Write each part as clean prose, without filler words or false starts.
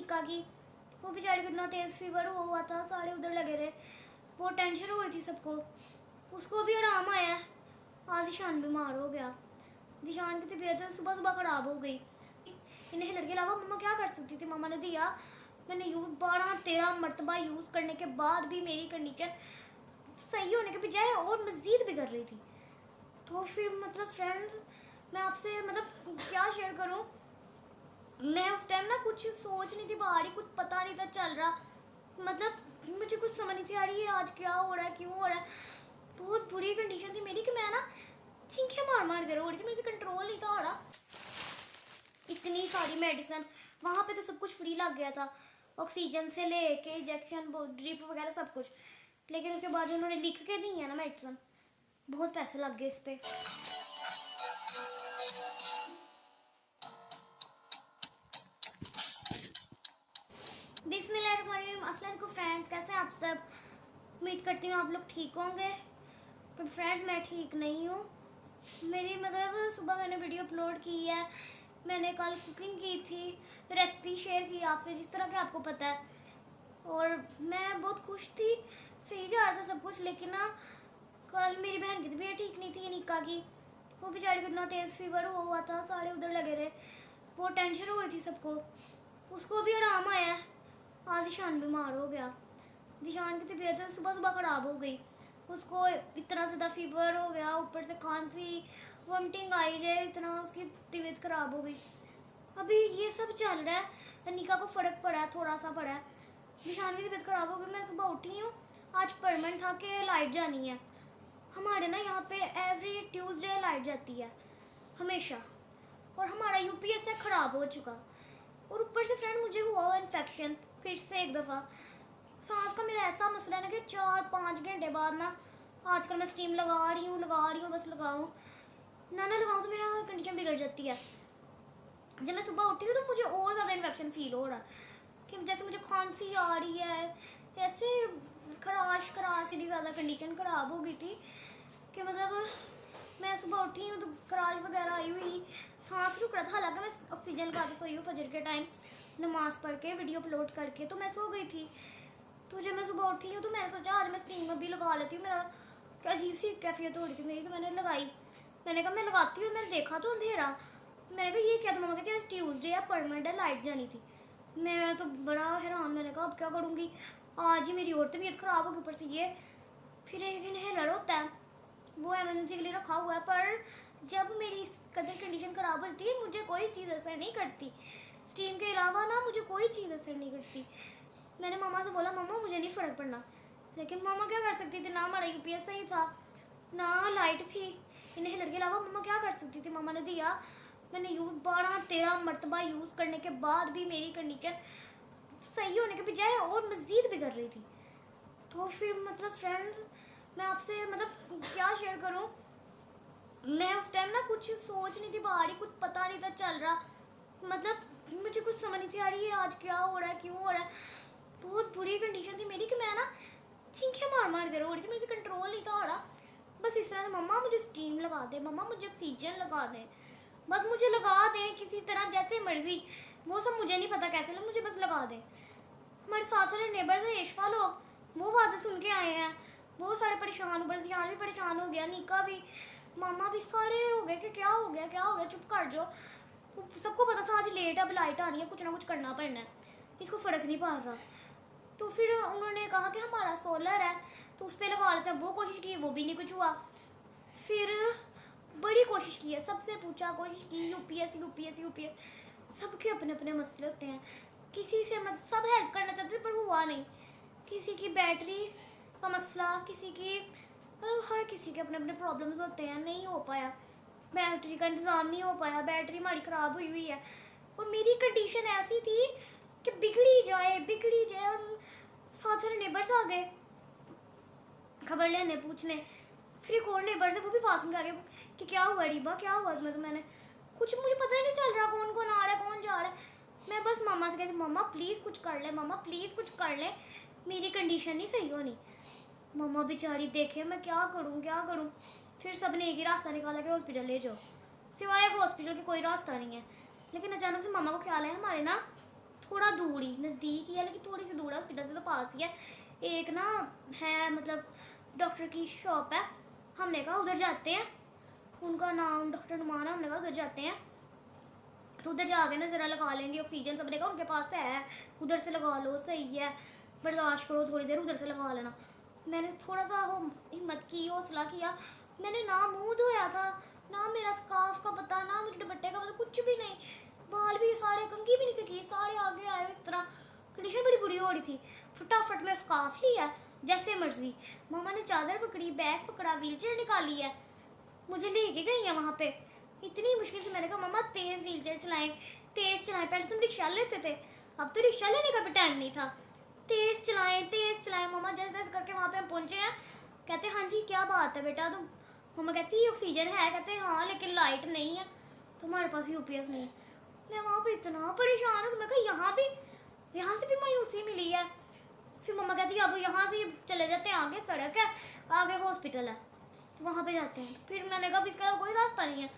निक्का की। वो बेचारे को इतना तेज़ फीवर हुआ था, सारे उधर लगे रहे, वो टेंशन हो रही थी सबको। उसको भी आराम आया। आज ईशान बीमार हो गया। ईशान की तबीयत सुबह सुबह ख़राब हो गई। इन्हें के अलावा मम्मा क्या कर सकती थी, मम्मा ने दिया, मैंने यूज़ 12-13 मरतबा यूज़ करने के बाद भी मेरी कंडीशन सही होने के बजाय और मज़ीद बिगड़ रही थी। तो फिर मतलब फ्रेंड्स, मैं आपसे मतलब क्या शेयर करूं, मैं उस टाइम ना कुछ सोच नहीं थी पा रही, कुछ पता नहीं था चल रहा, मतलब मुझे कुछ समझ नहीं थी आ रही है आज क्या हो रहा है, क्यों हो रहा है। बहुत बुरी कंडीशन थी मेरी कि मैं ना चीखें मार मार कर रो रही थी, मेरे से कंट्रोल नहीं था हो रहा। इतनी सारी मेडिसिन वहाँ पे तो सब कुछ फ्री लग गया था, ऑक्सीजन से लेके इंजेक्शन ड्रिप वगैरह सब कुछ। लेकिन उसके बाद जो उन्होंने लिख के दी है ना मेडिसिन, बहुत पैसे लग गए इस पर। बिस्मिल्लाहिर्रहमानिर्रहीम। अस्सलाम वालेकुम फ्रेंड्स, कैसे हैं आप सब? उम्मीद करती हूँ आप लोग ठीक होंगे। पर फ्रेंड्स मैं ठीक नहीं हूँ। मेरी मतलब सुबह मैंने वीडियो अपलोड की है, मैंने कल कुकिंग की थी, रेसिपी शेयर की आपसे जिस तरह के आपको पता है, और मैं बहुत खुश थी, सही जा रहा था सब कुछ। लेकिन ना कल मेरी बहन की तबीयत ठीक नहीं थी, निक्का की। वो बेचारे को इतना तेज़ फीवर हुआ था, सारे उधर लगे रहे, वो टेंशन हो रही थी सबको। उसको भी आराम आया। आज ईशान बीमार हो गया। ईशान की तबीयत सुबह सुबह ख़राब हो गई। उसको इतना ज़्यादा फीवर हो गया, ऊपर से खांसी, वोमिटिंग आई जाए, इतना उसकी तबीयत ख़राब हो गई। अभी ये सब चल रहा है, अनिका को फ़र्क पड़ा है, थोड़ा सा पड़ा है। ईशान की तबीयत ख़राब हो गई। मैं सुबह उठी हूँ, आज परमेंट था कि लाइट जानी है। हमारे ना यहाँ पे एवरी ट्यूसडे लाइट जाती है हमेशा, और हमारा यूपीएस है ख़राब हो चुका। और ऊपर से फ्रेंड मुझे हुआ इन्फेक्शन फिर से एक दफ़ा। सांस का मेरा ऐसा मसला है ना कि 4-5 घंटे बाद ना, आजकल मैं स्टीम लगा रही हूँ, बस लगाऊँ ना लगाऊँ तो मेरा कंडीशन बिगड़ जाती है। जब मैं सुबह उठी हूँ तो मुझे और ज़्यादा इन्फेक्शन फील हो रहा है, कि जैसे मुझे खांसी आ रही है, ऐसे खराश इतनी ज़्यादा कंडीशन ख़राब हो गई थी कि मतलब मैं सुबह उठी हूँ तो खराश वगैरह आई हुई, सांस रुक रहा था। हालांकि मैं ऑक्सीजन लगा के सोई हूँ फजर के टाइम, नमाज़ पढ़ के वीडियो अपलोड करके, तो मैं सो गई थी। तो जब मैं सुबह उठी हूँ तो मैंने सोचा आज मैं स्टीम अभी लगा लेती हूँ, मेरा अजीब सी कैफियत हो रही थी मेरी, तो मैंने लगाई। मैंने कहा मैं लगाती हूँ, मैंने देखा तो अंधेरा, मैंने कहा ये क्या, तो मम्मा कहती आज ट्यूसडे है, परमानेंट है, लाइट जानी थी। मैं तो बड़ा हैरान, मैंने कहा अब क्या करूँगी, आज ही मेरी और तबीयत ख़राब होगी, ऊपर से ये। फिर एक इन्हेलर होता है, वो एमरजेंसी के लिए रखा हुआ है, पर जब मेरी इस कदर कंडीशन ख़राब होती है मुझे कोई चीज़ असर नहीं करती, स्टीम के अलावा ना मुझे कोई चीज़ असर नहीं करती। मैंने मामा से बोला मम्मा मुझे नहीं फ़र्क पड़ना, लेकिन मामा क्या कर सकती थी, ना हमारा यूपीएस सही था, ना लाइट थी। इन्हेलर के अलावा मम्मा क्या कर सकती थी। मामा ने दिया, मैंने 12-13 मरतबा यूज़ करने के बाद भी मेरी कंडीशन सही होने के बजाय और मज़ीद बिगड़ रही थी। तो फिर मतलब फ्रेंड्स, मैं आपसे मतलब क्या शेयर करूं, मैं उस टाइम ना कुछ सोच नहीं थी पा रही, कुछ पता नहीं था चल रहा, मतलब मुझे कुछ समझ नहीं थी आ रही है आज क्या हो रहा है, क्यों हो रहा है। बहुत बुरी कंडीशन थी मेरी कि मैं ना चीखें मार मार कर रो रही थी, मेरे से कंट्रोल नहीं था हो रहा। बस इस तरह से मम्मा मुझे स्टीम लगा दे, मम्मा मुझे ऑक्सीजन लगा दे, बस मुझे लगा दें किसी तरह, जैसे मर्जी, वो सब मुझे नहीं पता कैसे, मुझे बस लगा दें। हमारे साथ वाले नेबर थे यशफा लोग, वो बातें सुन के आए हैं, वो सारे परेशान, ऊपर से यहाँ भी परेशान हो गया, निका भी, मामा भी, सारे हो गए कि क्या हो गया क्या हो गया, चुप कर जाओ। तो सबको पता था आज लेट अब लाइट आनी है, कुछ ना कुछ करना पड़ना है, इसको फ़र्क नहीं पड़ रहा। तो फिर उन्होंने कहा कि हमारा सोलर है तो उस पर लगा लेते हैं, वो कोशिश की, वो भी नहीं कुछ हुआ। फिर बड़ी कोशिश की है, सबसे पूछा, कोशिश की, यूपीएस, सबके अपने अपने मसले होते हैं, किसी से मत, सब हेल्प करना चाहते थे पर हुआ नहीं। किसी की बैटरी का मसला, किसी की मतलब हर किसी के अपने अपने प्रॉब्लम्स होते हैं, नहीं हो पाया, बैटरी का इंतज़ाम नहीं हो पाया, बैटरी हमारी ख़राब हुई हुई है। और मेरी कंडीशन ऐसी थी कि बिगड़ी जाए। और साथ सारे नेबर्स आ गए खबर लेने, पूछने। फिर एक और नेबर्स है, वो भी पास में आ गए कि क्या हुआ रीबा, क्या हुआ तुम्हें। तो मैंने कुछ, मुझे पता ही नहीं चल रहा कौन कौन आ रहा है, कौन जा रहा है। मैं बस मामा से कहती मम्मा प्लीज़ कुछ कर ले, मम्मा प्लीज़ कुछ कर ले, मेरी कंडीशन नहीं सही होनी। मम्मा बेचारी देखे मैं क्या करूँ। फिर सब ने एक ही रास्ता निकाला कि हॉस्पिटल ले जाओ, सिवाय हॉस्पिटल के कोई रास्ता नहीं है। लेकिन अचानक से मामा को ख्याल है हमारे ना थोड़ा दूर ही, नज़दीक ही है लेकिन थोड़ी सी दूर है, हॉस्पिटल से तो पास ही है। एक ना है मतलब डॉक्टर की शॉप है, हमने कहा उधर जाते हैं, उनका नाम डॉक्टर नुमान है, हमने कहा उधर जाते हैं। तो उधर जाके ना ज़रा लगा लेंगे ऑक्सीजन, सबने कहा उनके पास तो है, उधर से लगा लो, सही है, बर्दाश्त करो थोड़ी देर, उधर से लगा लेना। मैंने थोड़ा सा हिम्मत की, हौसला किया, मैंने ना मुंह धोया था, ना मेरा स्कार्फ का पता, ना मेरे दुपट्टे का पता, कुछ भी नहीं, बाल भी सारे, कंघी भी नहीं थी, सारे आगे आए, इस तरह कंडीशन बड़ी बुरी हो रही थी। फटाफट में स्कार्फ लिया, जैसे मर्जी, मामा ने चादर पकड़ी, बैग पकड़ा, व्हीलचेयर निकाली है, मुझे लेके गई है वहाँ पे। इतनी मुश्किल से मैंने कहा मम्मा तेज़ व्हीलचेयर चलाएं, तेज़ चलाएं, पहले तुम रिक्शा लेते थे, अब तो रिक्शा लेने का भी टाइम नहीं था, तेज़ चलाएं मम्मा। जैसे तैसे करके वहाँ पे हम पहुँचे हैं। कहते हाँ जी क्या बात है बेटा, तुम, मम्मा कहती ऑक्सीजन है, कहते हाँ लेकिन लाइट नहीं है, तुम्हारे पास यूपीएस नहीं है। मैं वहाँ पे इतना परेशान हूँ, मैं कहा यहाँ से भी मायूसी मिली है। फिर मम्मा कहती है अब यहाँ से चले जाते हैं, आगे सड़क है, आगे हॉस्पिटल है, तो वहाँ पे जाते हैं। फिर मैंने कहा इसका कोई रास्ता नहीं है।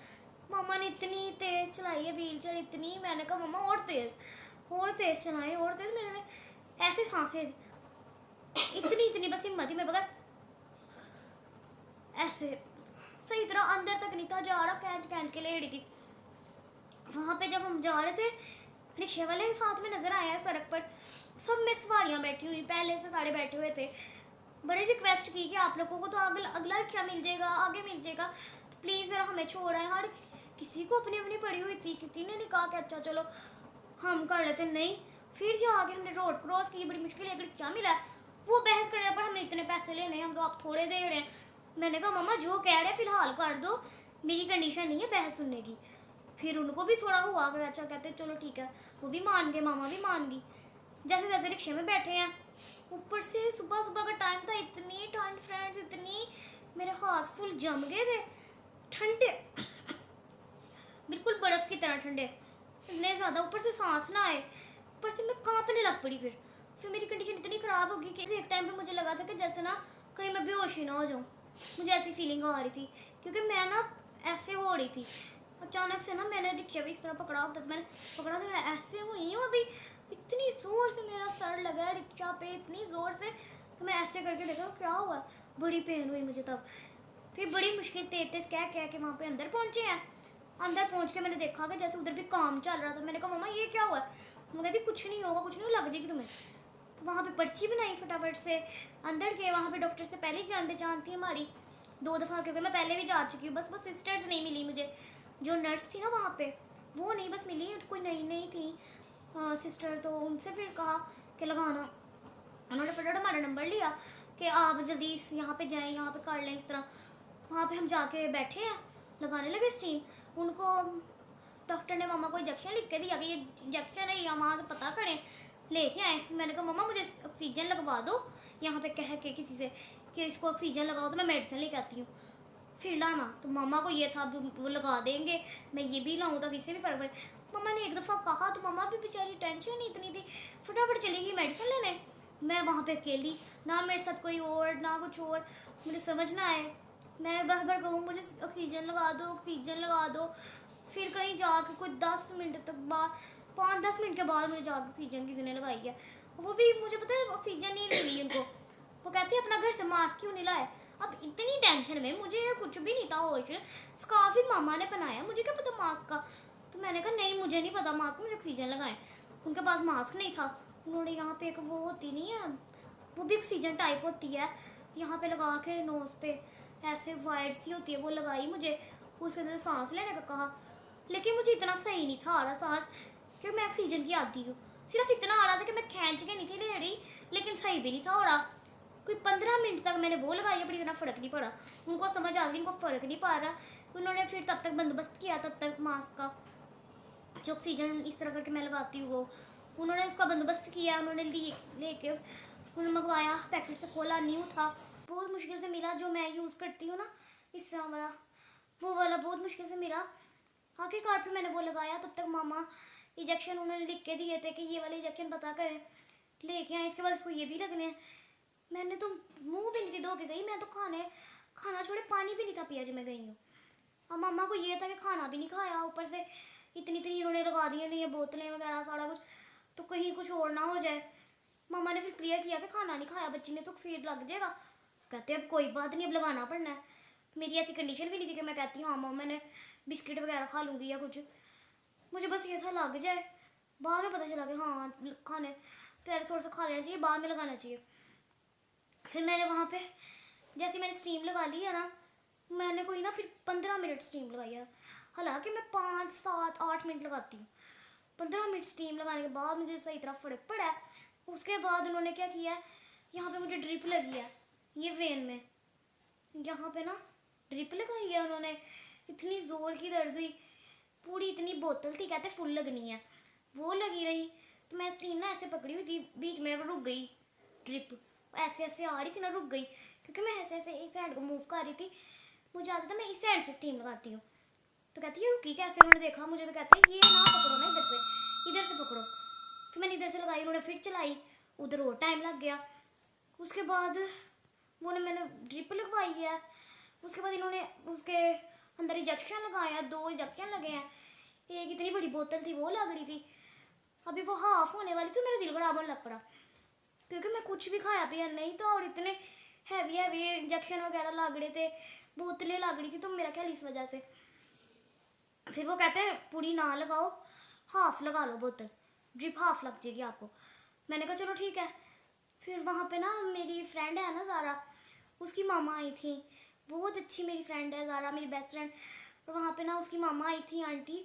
मम्मा ने इतनी तेज़ चलाई है व्हीलचेयर, इतनी, मैंने कहा मम्मा और तेज़ चलाई, और तेज़, मैंने ऐसे सांसें इतनी बस हिम्मत ही मेरे बगैर, ऐसे सही तरह अंदर तक नहीं था जा रहा, खींच के ले रही थी। वहाँ पे जब हम जा रहे थे, रिक्शे वाले साथ में नज़र आया सड़क पर, सब में सवारियाँ बैठी हुई, पहले से सारे बैठे हुए थे। बड़े रिक्वेस्ट की कि आप लोगों को तो अगला रिक्शा मिल जाएगा, आगे मिल जाएगा, तो प्लीज़ ज़रा हमें छोड़ आए। हर किसी को अपनी अपनी पड़ी हुई थी, किसी ने नहीं कहा कि अच्छा चलो हम कर लेते, नहीं। फिर जो आगे हमने रोड क्रॉस की, बड़ी मुश्किल एक रिक्शा मिला, वो बहस करने पर हमें इतने पैसे लेने हैं, हम तो आप थोड़े दे रहे हैं। मैंने कहा मम्मा जो कह रहे हैं फ़िलहाल कर दो, मेरी कंडीशन नहीं है बहस सुनने की। फिर उनको भी थोड़ा हुआ कि अच्छा, कहते चलो ठीक है, वो भी मान गए, मामा भी मान गई। जैसे जैसे रिक्शे में बैठे हैं, ऊपर से सुबह का टाइम था, इतनी ठंड फ्रेंड्स, इतनी, मेरे हाथ फुल जम गए थे, ठंडे बिल्कुल बर्फ़ की तरह ठंडे, इतने ज़्यादा, ऊपर से सांस ना आए, ऊपर से मैं कांपने लग पड़ी। फिर मेरी कंडीशन इतनी ख़राब हो गई कि एक टाइम पे मुझे लगा था कि जैसे ना कहीं मैं बेहोश ही ना हो जाऊँ, मुझे ऐसी फीलिंग आ रही थी, क्योंकि मैं ना ऐसे हो रही थी। अचानक से ना मैंने रिक्शा भी इस तरह पकड़ा होता, तो मैंने पकड़ा, तो मैं ऐसे हुई हूँ अभी, इतनी ज़ोर से मेरा सर लगा है रिक्शा पे, इतनी ज़ोर से, तो मैं ऐसे करके देखा क्या हुआ, बड़ी पेन हुई मुझे तब। फिर बड़ी मुश्किल तेज़ कह के वहाँ पे अंदर पहुँचे हैं। अंदर पहुँच के मैंने देखा कि जैसे उधर भी काम चल रहा था। मैंने कहा मम्मा ये क्या हुआ है? मम्मा कहती कुछ नहीं होगा, कुछ नहीं, लग जाएगी तुम्हें। तो वहाँ पे पर्ची बनाई फटाफट से, अंदर गए, वहाँ पे डॉक्टर से पहले ही जान पहचान थी हमारी 2 दफ़ा, क्योंकि मैं पहले भी जा चुकी हूँ। बस वो सिस्टर्स नहीं मिली मुझे, जो नर्स थी ना वहाँ पे वो नहीं बस मिली, कोई नई थी सिस्टर, तो उनसे फिर कहा कि लगाना। उन्होंने फटाफट हमारा नंबर लिया कि आप जल्दी यहाँ पे जाएं, यहाँ पे कर लें, इस तरह। वहाँ पे हम जाके बैठे हैं, लगाने लगे स्टीम। उनको डॉक्टर ने मामा को इंजेक्शन लिख के दिया कि ये इंजेक्शन है, या वहाँ से पता करें, लेके आए। मैंने कहा मम्मा मुझे ऑक्सीजन लगवा दो, यहाँ पे कह के किसी से कि इसको ऑक्सीजन लगाओ, तो मैं मेडिसिन लेके आती हूँ, फिर लाना। तो मामा को ये था वो लगा देंगे, मैं ये भी लाऊँ ताकि इससे भी फ़र्क पड़े। मम्मा ने एक दफ़ा कहा तो मम्मा भी बेचारी टेंशन ही इतनी थी, फटाफट चली गई मेडिसिन लेने। मैं वहाँ पे अकेली, ना मेरे साथ कोई और, ना कुछ और, मुझे समझ ना आए। मैं बस बार कहूँ मुझे ऑक्सीजन लगा दो, ऑक्सीजन लगा दो। फिर कहीं जाके कोई 10 मिनट तक बाद, 5-10 मिनट के बाद मुझे जाकर ऑक्सीजन किसी ने लगाई है। वो भी मुझे पता है ऑक्सीजन नहीं लगी उनको, वो कहते हैं अपना घर से मास्क क्यों नहीं लाए। अब इतनी टेंशन में, मुझे कुछ भी नहीं था होश, स्कार्फ ही मामा ने पहनाया, मुझे क्या पता मास्क का। तो मैंने कहा नहीं मुझे नहीं पता मास्क, मुझे ऑक्सीजन लगाएं। उनके पास मास्क नहीं था, उन्होंने यहाँ पे एक वो होती नहीं है, वो भी ऑक्सीजन टाइप होती है, यहाँ पे लगा के नोज़ पे ऐसे वायर सी होती है, वो लगाई मुझे, उसके अंदर सांस लेने का कहा। लेकिन मुझे इतना सही नहीं था आ रहा सांस, क्योंकि मैं ऑक्सीजन की आदी हूँ। सिर्फ इतना आ रहा था कि मैं खींच के नहीं थी ले रही, लेकिन सही भी नहीं था हो रहा। कोई 15 मिनट तक मैंने वो लगाई, बड़ी इतना फ़र्क नहीं पड़ा। उनको समझ आ गई, इनको फ़र्क नहीं पा रहा। उन्होंने फिर तब तक बंदोबस्त किया, तब तक मास्क का जो ऑक्सीजन इस तरह करके मैं लगाती हूँ वो, उन्होंने उसका बंदोबस्त किया। उन्होंने लेके उन्होंने मंगवाया, पैकेट से खोला, न्यू था, बहुत मुश्किल से मिला। जो मैं यूज़ करती हूँ ना इस तरह वाला, वो वाला बहुत मुश्किल से मिला। आखिरकार फिर मैंने वो लगाया। तब तक मामा इंजेक्शन उन्होंने लिख के दिए थे कि ये वाले इंजेक्शन पता करें, लेके आए, इसके बाद इसको ये भी लगने हैं। मैंने तो मुंह भी नहीं थी धो के गई, मैं तो खाना छोड़े पानी भी नहीं था पिया जब मैं गई हूँ। अब मम्मा को ये था कि खाना भी नहीं खाया, ऊपर से इतनी इन्होंने लगा दी ये बोतलें वगैरह सारा कुछ। तो कहीं कुछ और ना हो जाए। मामा ने फिर क्लियर किया कि खाना नहीं खाया बच्ची ने तो फिर लग जाएगा। कहते अब कोई बात नहीं, अब लगाना पड़ना है। मेरी ऐसी कंडीशन भी नहीं थी कि मैं कहती हाँ मामा मैंने बिस्किट वगैरह खा लूँगी या कुछ, मुझे बस ये था लग जाए। बाद में पता चला कि हाँ खाने पहले थोड़ा सा खा लेना चाहिए, बाद में लगाना चाहिए। फिर मैंने वहाँ पे जैसे मैंने स्टीम लगा ली है ना, मैंने कोई ना फिर 15 मिनट स्टीम लगाई है। हालांकि मैं 5 7 8 मिनट लगाती हूँ। 15 मिनट स्टीम लगाने के बाद मुझे सही तरह फर्क पड़ा है। उसके बाद उन्होंने क्या किया है, यहाँ पे मुझे ड्रिप लगी है, ये वेन में यहाँ पे ना ड्रिप लगाई है उन्होंने। इतनी ज़ोर की दर्द हुई, पूरी इतनी बोतल थी, कहते फुल लगनी है, वो लगी रही। तो मैं स्टीम ना ऐसे पकड़ी हुई थी, बीच में रुक गई ड्रिप, ऐसे ऐसे आ रही थी ना, रुक गई क्योंकि मैं ऐसे ऐसे इस हैंड को मूव कर रही थी। मुझे आता था मैं इस हैंड से स्टीम लगाती हूँ। तो कहती है रुकी कैसे, उन्होंने देखा मुझे तो कहते हैं ये ना पकड़ो ना, इधर से पकड़ो। फिर मैंने इधर से लगाई, उन्होंने फिर चलाई, उधर और टाइम लग गया। उसके बाद वो ने मैंने ड्रिप लगवाई है। उसके बाद इन्होंने उसके अंदर इंजेक्शन लगाया, 2 इंजेक्शन लगे हैं। एक इतनी बड़ी बोतल थी वो लग रही थी, अभी वो हाफ होने वाली थी। मेरा दिल खराब होने लग पड़ा क्योंकि मैं कुछ भी खाया पिया नहीं था और इतने हैवी हैवी इंजेक्शन वगैरह लग रहे थे, बोतलें लग रही थी। तो मेरा ख्याल इस वजह से फिर वो कहते हैं पूरी ना लगाओ, हाफ लगा लो बोतल, ड्रिप हाफ लग जाएगी आपको। मैंने कहा चलो ठीक है। फिर वहाँ पे ना मेरी फ्रेंड है ना ज़ारा, उसकी मामा आई थी, बहुत अच्छी मेरी फ्रेंड है ज़ारा, मेरी बेस्ट फ्रेंड। और वहाँ पे ना उसकी मामा आई थी आंटी,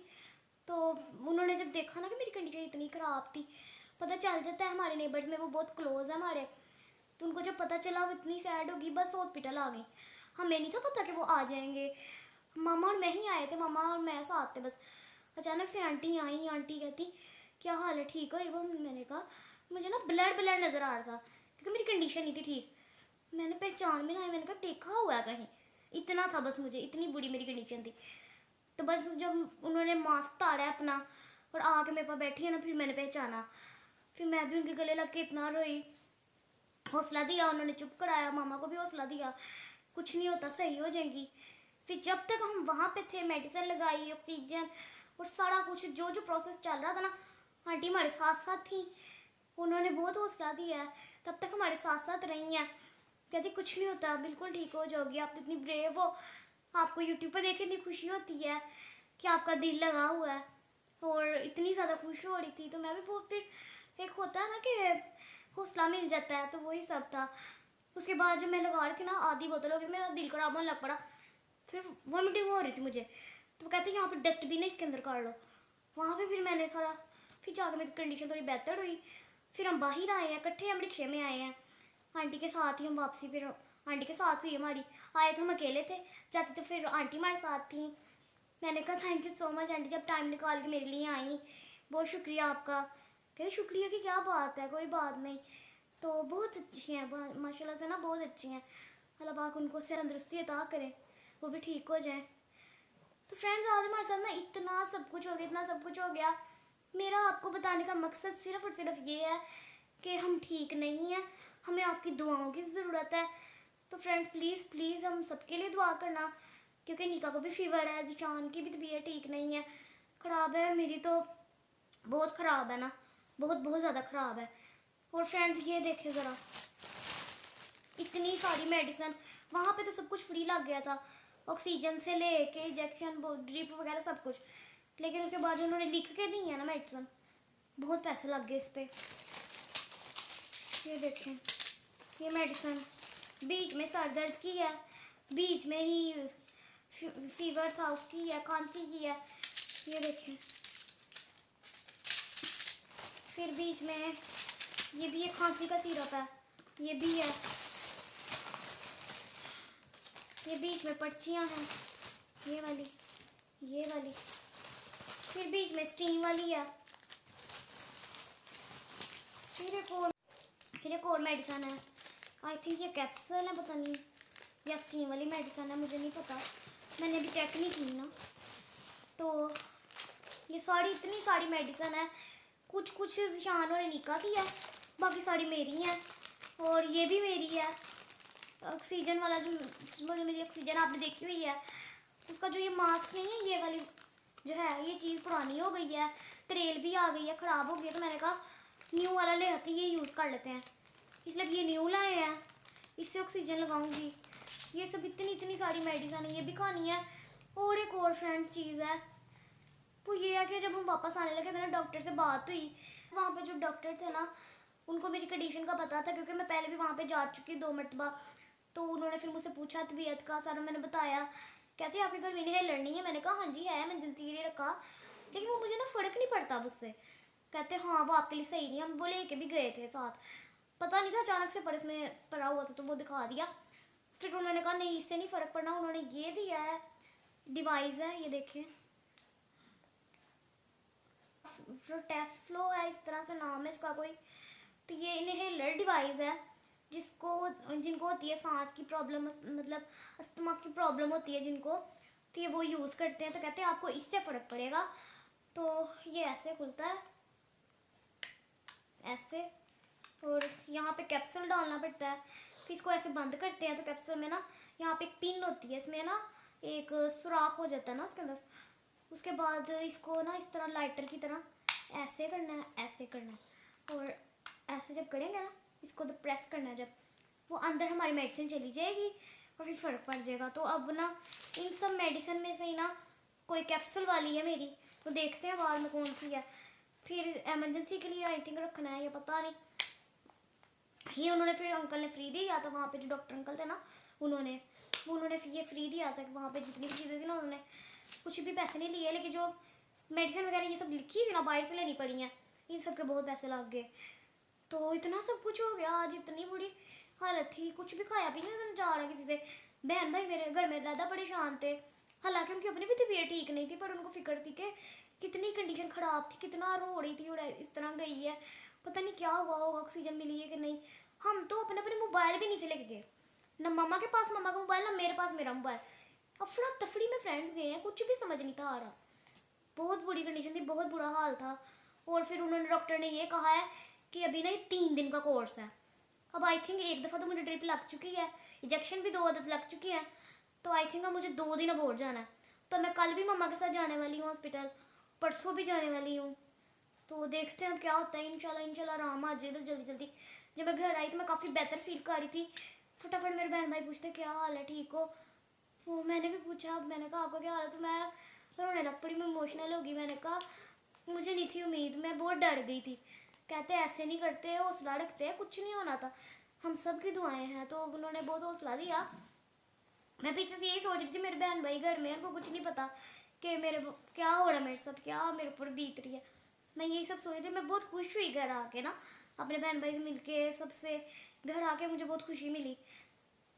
तो उन्होंने जब देखा ना कि मेरी कंडीशन इतनी ख़राब थी, पता चल जाता है हमारे नेबर्स में, वो बहुत क्लोज है हमारे, तो उनको जब पता चला वो इतनी सैड होगी, बस हॉस्पिटल आ गई। हमें नहीं था पता कि वो आ जाएंगे, मामा और मैं ही आए थे, मामा और मैं साथ थे बस। अचानक से आंटी आई, आंटी कहती क्या हाल है, ठीक हो रही वो? मैंने कहा मुझे ना ब्लड ब्लड नज़र आ रहा था क्योंकि मेरी कंडीशन नहीं थी ठीक। मैंने पहचान में ना आया, मैंने कहा देखा हुआ है कहीं, इतना था बस, मुझे इतनी बुरी मेरी कंडीशन थी। तो बस जब उन्होंने मास्क ताड़ा अपना और आके मेरे पास बैठी है ना, फिर मैंने पहचाना। फिर मैं भी उनके गले लग के इतना रोई, हौसला दिया उन्होंने, चुप कराया, मामा को भी हौसला दिया, कुछ नहीं होता, सही हो जाएंगी। फिर जब तक हम वहाँ पे थे, मेडिसिन लगाई, ऑक्सीजन और सारा कुछ जो जो प्रोसेस चल रहा था ना, आंटी हमारे साथ साथ थी, उन्होंने बहुत हौसला दिया है, तब तक हमारे साथ साथ रही हैं। कहती कुछ नहीं होता, बिल्कुल ठीक हो जाओगी, आप तो इतनी ब्रेव हो, आपको यूट्यूब पर देखे इतनी खुशी होती है कि आपका दिल लगा हुआ है। और इतनी ज़्यादा खुश हो रही थी, तो मैं भी बहुत, फिर एक होता है ना कि हौसला मिल जाता है, तो वही सब था। उसके बाद जब मैं लगा रही थी ना, आधी बोतल हो गई, मेरा दिल खराब होने लग पड़ा, फिर वॉमिटिंग हो रही थी मुझे। तो वो कहते यहाँ पे डस्टबिन है, इसके अंदर कर लो। वहाँ पे फिर मैंने सारा, फिर जाकर मेरी कंडीशन थोड़ी बेहतर हुई। फिर हम बाहर आए हैं, इकट्ठे हम रिक्शे में आए हैं, आंटी के साथ ही हम वापसी, फिर आंटी के साथ हुई हमारी। आए तो हम अकेले थे, जाते तो फिर आंटी हमारे साथ थी। मैंने कहा thank you so much aunty, जब टाइम निकाल के मेरे लिए आई, बहुत शुक्रिया आपका। कहते शुक्रिया की क्या बात है, कोई बात नहीं। तो बहुत अच्छी हैं माशाल्लाह से ना, बहुत अच्छी हैं। अल्लाह पाक उनको से तंदरुस्ती अता करे, वो भी ठीक हो जाए। तो फ्रेंड्स आज हमारे साथ ना इतना सब कुछ हो गया, इतना सब कुछ हो गया। मेरा आपको बताने का मकसद सिर्फ़ और सिर्फ ये है कि हम ठीक नहीं हैं, हमें आपकी दुआओं की ज़रूरत है। तो फ्रेंड्स प्लीज़ प्लीज़ हम सबके लिए दुआ करना, क्योंकि निका को भी फीवर है, जिशान की भी तबीयत ठीक नहीं है, ख़राब है, मेरी तो बहुत ख़राब है ना, बहुत बहुत ज़्यादा ख़राब है। और फ्रेंड्स ये देखें ज़रा, इतनी सारी मेडिसिन, वहाँ पे तो सब कुछ फ्री लग गया था, ऑक्सीजन से लेके इंजेक्शन, ड्रिप वगैरह सब कुछ, लेकिन उसके बाद उन्होंने लिख के दी है ना मेडिसिन, बहुत पैसे लग गए इस पर। ये देखें, ये मेडिसिन बीच में सर दर्द की है, बीच में ही फीवर था उसकी है, खांसी की है, ये देखें। फिर बीच में ये भी एक खांसी का सिरप है, ये भी है, ये बीच में पर्चियाँ हैं, ये वाली, ये वाली, फिर बीच में स्टीम वाली है, फिर एक और मेडिसिन है, आई थिंक ये कैप्सूल है, पता नहीं, या स्टीम वाली मेडिसिन है, मुझे नहीं पता, मैंने अभी चेक नहीं की ना। तो ये सारी इतनी सारी मेडिसिन है, कुछ कुछ शान और निका की है, बाकी सारी मेरी हैं, और ये भी मेरी है। ऑक्सीजन वाला जो मेरी ऑक्सीजन आपने देखी हुई है, उसका जो ये मास्क नहीं है, ये वाली जो है, ये चीज़ पुरानी हो गई है, त्रेल भी आ गई है, ख़राब हो गई है। तो मैंने कहा न्यू वाला ले आती, ये यूज़ कर लेते हैं। इसलिए ये न्यू लाए हैं, इससे ऑक्सीजन लगाऊंगी। ये सब इतनी सारी मेडिसिन है, ये भी खानी है। और एक और फ्रेंड चीज़ है, वो ये है कि जब हम वापस आने लगे थे ना, डॉक्टर से बात हुई। वहाँ पे जो डॉक्टर थे ना, उनको मेरी कंडीशन का पता था, क्योंकि मैं पहले भी वहाँ पे जा चुकी 2 मरतबा। तो उन्होंने फिर मुझसे पूछा तबीयत का, सारा मैंने बताया। कहते आपके घर में इन्हेलर नहीं है? मैंने कहा हाँ जी है, मैंने जल्दी रखा, लेकिन वो मुझे ना फ़र्क नहीं पड़ता अब उससे। कहते हाँ वो आपके लिए सही नहीं है, हम वो लेके भी गए थे साथ, पता नहीं था अचानक से पर्स में पड़ा हुआ था तो वो दिखा दिया। फिर उन्होंने कहा नहीं इससे नहीं फ़र्क पड़ना, उन्होंने ये दिया है, डिवाइस है, ये देखें, प्रोटेफ्लो है, इस तरह से नाम है इसका कोई। तो ये इन्हेलर डिवाइस है, जिनको होती है सांस की प्रॉब्लम, मतलब अस्थमा की प्रॉब्लम होती है जिनको, तो ये वो यूज़ करते हैं। तो कहते हैं आपको इससे फ़र्क पड़ेगा। तो ये ऐसे खुलता है, ऐसे, और यहाँ पे कैप्सूल डालना पड़ता है। फिर इसको ऐसे बंद करते हैं, तो कैप्सूल में ना यहाँ पे एक पिन होती है, इसमें ना एक सुराख हो जाता है ना उसके अंदर। उसके बाद इसको ना इस तरह लाइटर की तरह ऐसे करना है, ऐसे करना है, और ऐसे जब करेंगे ना, इसको तो प्रेस करना है, जब वो अंदर हमारी मेडिसिन चली जाएगी और फिर फ़र्क पड़ जाएगा। तो अब ना इन सब मेडिसिन में से ही ना कोई कैप्सूल वाली है मेरी, तो देखते हैं बाद में कौन सी है। फिर एमरजेंसी के लिए आई थिंक रखना है, या पता नहीं। ये उन्होंने फिर अंकल ने फ्री दिया था, वहाँ पे जो डॉक्टर अंकल थे ना, उन्होंने फिर ये फ्री दिया था। वहाँ पे जितनी भी चीज़ें थी ना, उन्होंने कुछ भी पैसे नहीं लिए, लेकिन जो मेडिसिन वगैरह ये सब लिखी थी ना, बाहर से लेनी पड़ी हैं, इन सब के बहुत पैसे लग गए। तो इतना सब कुछ हो गया, आज इतनी बुरी हालत थी, कुछ भी खाया भी नहीं जा रहा किसी से। बहन भाई मेरे घर में ज़्यादा परेशान थे, हालांकि उनकी अपनी भी तबीयत ठीक नहीं थी, पर उनको फिक्र थी कि कितनी कंडीशन ख़राब थी, कितना रो रही थी, और इस तरह गई है, पता नहीं क्या हुआ होगा, ऑक्सीजन मिली है कि नहीं। हम तो अपने अपने मोबाइल भी नहीं थे लेके गए, ना मम्मा के पास मम्मा का मोबाइल, ना मेरे पास मेरा मोबाइल। अफरा तफरी में फ्रेंड्स गए हैं, कुछ भी समझ नहीं था आ रहा। बहुत बुरी कंडीशन थी, बहुत बुरा हाल था। और फिर उन्होंने, डॉक्टर ने ये कहा है कि अभी ना ये 3 दिन का कोर्स है। अब आई थिंक एक दफ़ा तो मुझे ड्रिप लग चुकी है, इंजेक्शन भी 2 आदत लग चुकी है, तो आई थिंक अब मुझे 2 दिन अब और जाना है। तो मैं कल भी मम्मा के साथ जाने वाली हूँ हॉस्पिटल, परसों भी जाने वाली हूँ। तो देखते हैं अब क्या होता है। इंशाल्लाह आराम आ जाए बस जल्दी जल्दी। जब मैं घर आई तो मैं काफ़ी बेहतर फील कर रही थी। फटाफट मेरे बहन भाई पूछते क्या हाल है, ठीक हो? वो मैंने भी पूछा, मैंने कहा आपका क्या हाल है, तो मैं रोने लग पड़ी, मैं इमोशनल होगी। मैंने कहा मुझे नहीं थी उम्मीद, मैं बहुत डर गई थी। कहते ऐसे नहीं करते, हौसला रखते हैं, कुछ नहीं होना था, हम सब की दुआएं हैं। तो उन्होंने बहुत हौसला दिया। मैं पीछे से यही सोच रही थी, मेरे बहन भाई घर में, उनको कुछ नहीं पता कि क्या हो रहा है मेरे साथ, क्या मेरे ऊपर बीत रही है। मैं यही सब सोच रही थी। मैं बहुत खुश हुई घर आके ना, अपने बहन भाई से मिलके, सबसे घर आके मुझे बहुत खुशी मिली।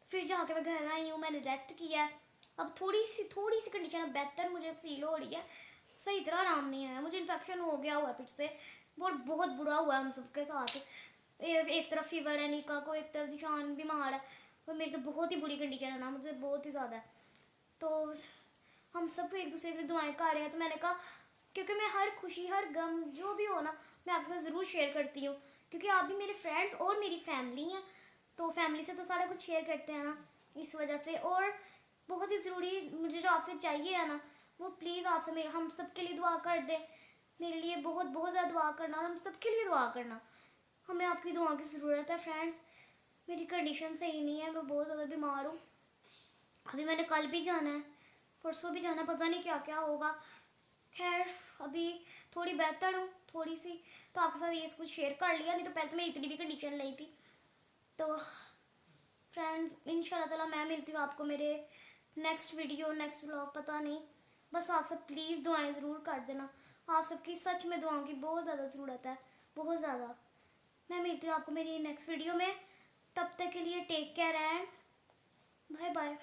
फिर जाके मैं घर आई हूँ, मैंने रेस्ट किया। अब थोड़ी सी कंडीशन बेहतर मुझे फील हो रही है, सही तरह आराम नहीं आया। मुझे इन्फेक्शन हो गया हुआ है फिर से, बहुत बुरा हुआ है हम सबके साथ। एक तरफ फीवर है निका को, एक तरफ जिशान बीमार है, और मेरी तो बहुत ही बुरी कंडीशन है ना, मुझे बहुत ही ज़्यादा है। तो हम सब एक दूसरे की दुआएं कर रहे हैं। तो मैंने कहा क्योंकि मैं हर खुशी हर गम जो भी हो ना, मैं आपके साथ ज़रूर शेयर करती हूँ, क्योंकि आप भी मेरे फ्रेंड्स और मेरी फैमिली हैं। तो फैमिली से तो सारा कुछ शेयर करते हैं ना, इस वजह से। और बहुत ही ज़रूरी मुझे जो आपसे चाहिए है ना, वो प्लीज़ आपसे मेरे हम सब के लिए दुआ कर दे। मेरे लिए बहुत बहुत ज़्यादा दुआ करना, और हम सब के लिए दुआ करना। हमें आपकी दुआ की ज़रूरत है फ्रेंड्स। मेरी कंडीशन सही नहीं है, मैं बहुत ज़्यादा बीमार हूँ। अभी मैंने कल भी जाना है, परसों भी जाना है, पता नहीं क्या क्या होगा। खैर अभी थोड़ी बेहतर हूँ, थोड़ी सी, तो आपके साथ ये कुछ शेयर कर लिया, नहीं तो पहले तो मैं इतनी भी कंडीशन नहीं थी। तो फ्रेंड्स इंशाल्लाह ताला मैं मिलती हूँ आपको मेरे नेक्स्ट वीडियो, नेक्स्ट व्लॉग, पता नहीं। बस आप सब प्लीज़ दुआएं ज़रूर कर देना, आप सबकी सच में दुआओं की बहुत ज़्यादा ज़रूरत है, बहुत ज़्यादा। मैं मिलती हूँ आपको मेरी नेक्स्ट वीडियो में, तब तक के लिए take care and bye bye.